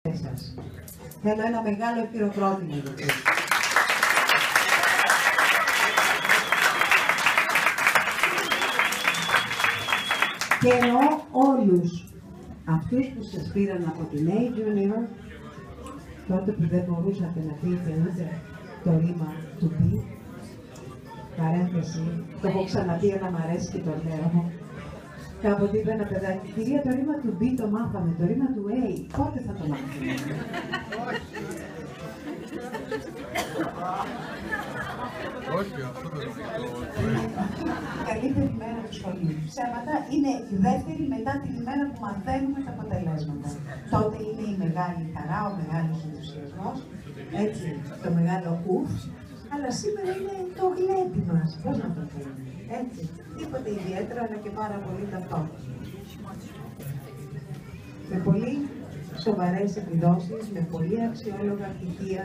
σας. Θέλω ένα μεγάλο χειροκρότημα για αυτό. Και εννοώ όλους αυτούς που σας πήραν από την A-Junior, τότε που δεν μπορούσατε να πείτε ούτε το ρήμα του B, παρένθεση, το έχω ξαναπεί, αλλά μ' αρέσει και το λέω. Κάποτε είπε ένα παιδάκι, κυρία, το ρήμα του B το μάθαμε, το ρήμα του A, πότε θα το μάθουμε? Όχι, αυτό δεν Η καλύτερη μέρα του σχολείου. Ψέματα είναι η δεύτερη μετά την ημέρα που μαθαίνουμε τα αποτελέσματα. Τότε είναι η μεγάλη χαρά, ο μεγάλος ενθουσιασμός, έτσι, το μεγάλο ουφ, αλλά σήμερα είναι το γλέντι μας. Πώς να το πούμε, έτσι. Τίποτε ιδιαίτερο, αλλά και πάρα πολύ ταυτόχρονα. Με πολύ σοβαρές επιδόσεις, με πολύ αξιόλογα πτυχία,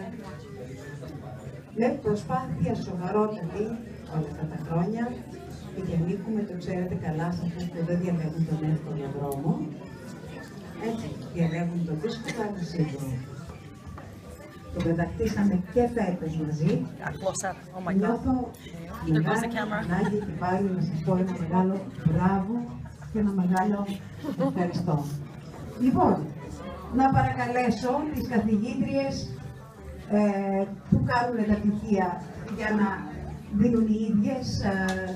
με προσπάθεια σοβαρότατη όλα αυτά τα χρόνια, και ανήκουμε, το ξέρετε καλά, σε αυτούς που δεν διαλέγουν τον εύκολο δρόμο, έτσι, διαλέγουν τον δύσκολο αλλά σίγουρο. Το πεταχτήσαμε και φέτος μαζί. Νιώθω μεγάλη ανάγκη και πάλι να σας πω ένα μεγάλο μπράβο και ένα μεγάλο ευχαριστώ. Λοιπόν, να παρακαλέσω τις καθηγήτριες που κάνουν τα πτυχία για να δίνουν οι ίδιες,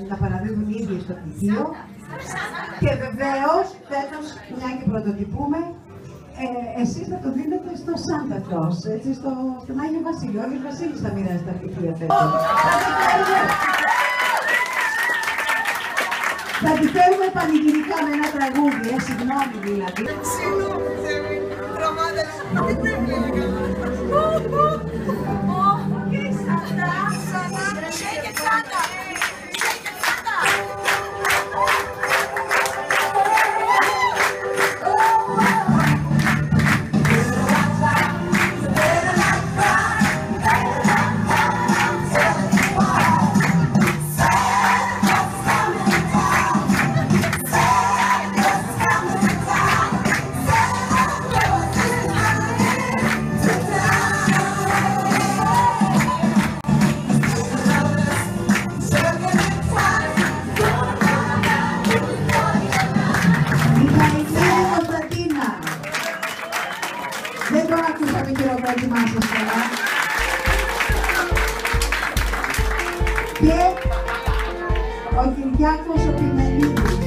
να παραδίδουν οι ίδιες το πτυχίο. Και βεβαίως, φέτος, μια και πρωτοτυπούμε, εσείς θα το δίνετε στο Σάντα Κλος, έτσι, στον Άγιο Βασίλειο. Ο Άγιος Βασίλης θα μοιράζει τα πτυχία φέτος. Θα τη φέρουμε πανηγυρικά με ένα τραγούδι, συγγνώμη δηλαδή. Δεν το άκουσα το χειροκρότημά σας καλά. Και ο Κυριάκος ο Πιμενίδης.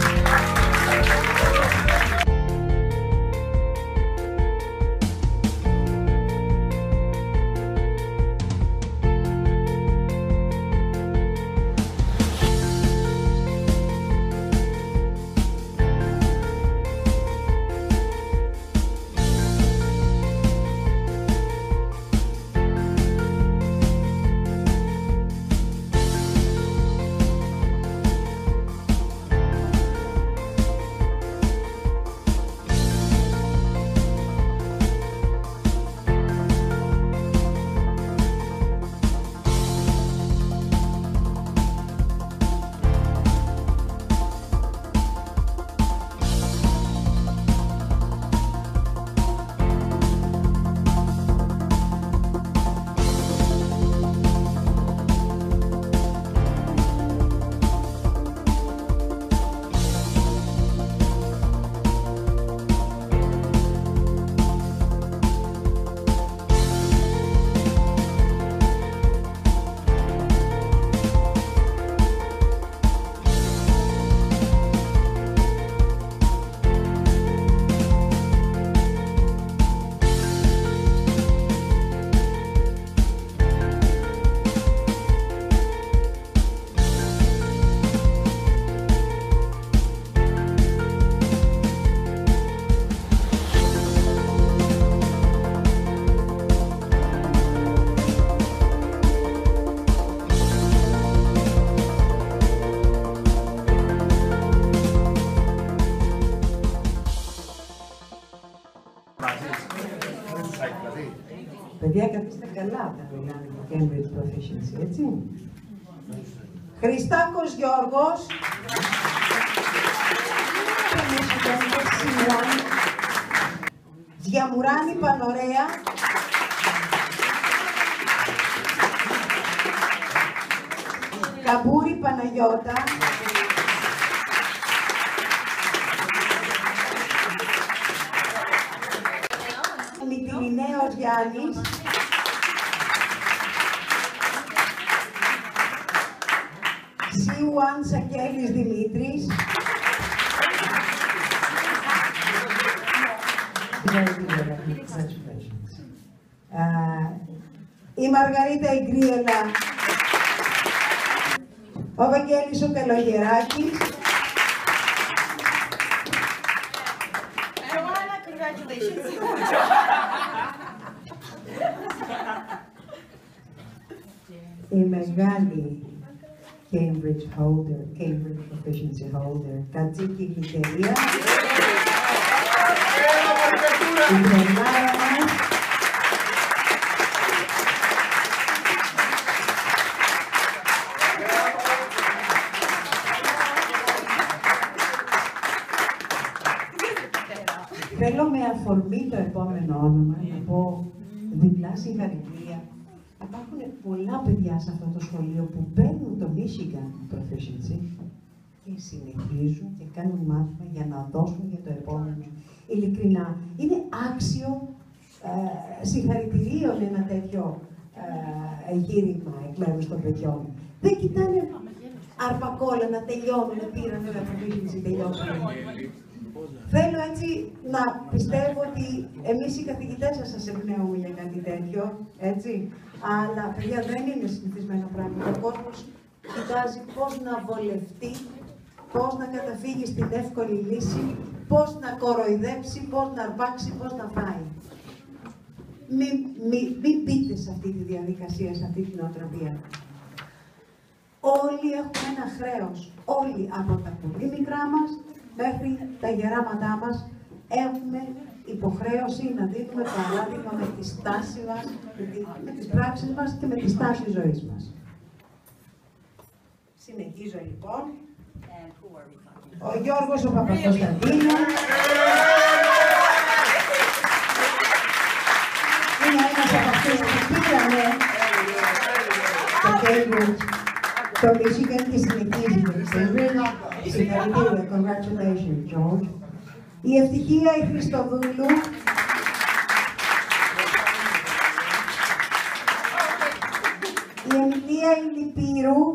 Παιδιά, καθίστε καλά όταν μιλάνε για Cambridge Proficiency, έτσι. Χριστάκος Γιώργος. Γιαμουράνη Πανωρέα. Καμπούρη Παναγιώτα. Μητυλινέος Γιάννης. Σιουάν Σακέλης Δημήτρης. Η Μαργαρίτα Ιγκρίελα. Ο Βαγγέλης ο Καλογεράκης. Η μεγάλη Cambridge Proficiency Holder, Κατσίκη Γλυκερία. Η τρομάρα μας. Θέλω με αφορμή το επόμενο όνομα να πω διπλά συγχαρητήρια. Υπάρχουν πολλά παιδιά σε αυτό το σχολείο που παίρνουν το Michigan Proficiency και συνεχίζουν και κάνουν μάθημα για να δώσουν για το επόμενο. Ειλικρινά, είναι άξιο συγχαρητηρίων ένα τέτοιο εγχείρημα εκ μέρους των παιδιών. Δεν κοιτάνε αρπακόλα να τελειώνουν, πήραν ένα Proficiency, τελειώσουν. Θέλω έτσι να πιστεύω ότι εμείς οι καθηγητές σας εμπνέουμε για κάτι τέτοιο, έτσι. Αλλά, παιδιά, δεν είναι συνηθισμένο πράγμα. Ο κόσμος κοιτάζει πώς να βολευτεί, πώς να καταφύγει στην εύκολη λύση, πώς να κοροϊδέψει, πώς να αρπάξει, πώς να φάει. Μην μπείτε σε αυτή τη διαδικασία, σε αυτή την νοοτροπία. Όλοι έχουμε ένα χρέος. Όλοι, από τα πολύ μικρά μας μέχρι τα γεράματά μας, έχουμε υποχρέωση να δίνουμε παράδειγμα με τη στάση μας, με τις πράξεις μας και με τη στάση ζωής μας. Συνεχίζω λοιπόν. Ο Γιώργος ο Παπακοσταντίνος. Είναι ένας από αυτούς που πήρανε το Cambridge, το Michigan και συνεχίζει το Cambridge. Συγχαρητήρια, congratulations, George. Η Ευτυχία η Χριστοδούλου. Η Εμιλία η Λυπήρου.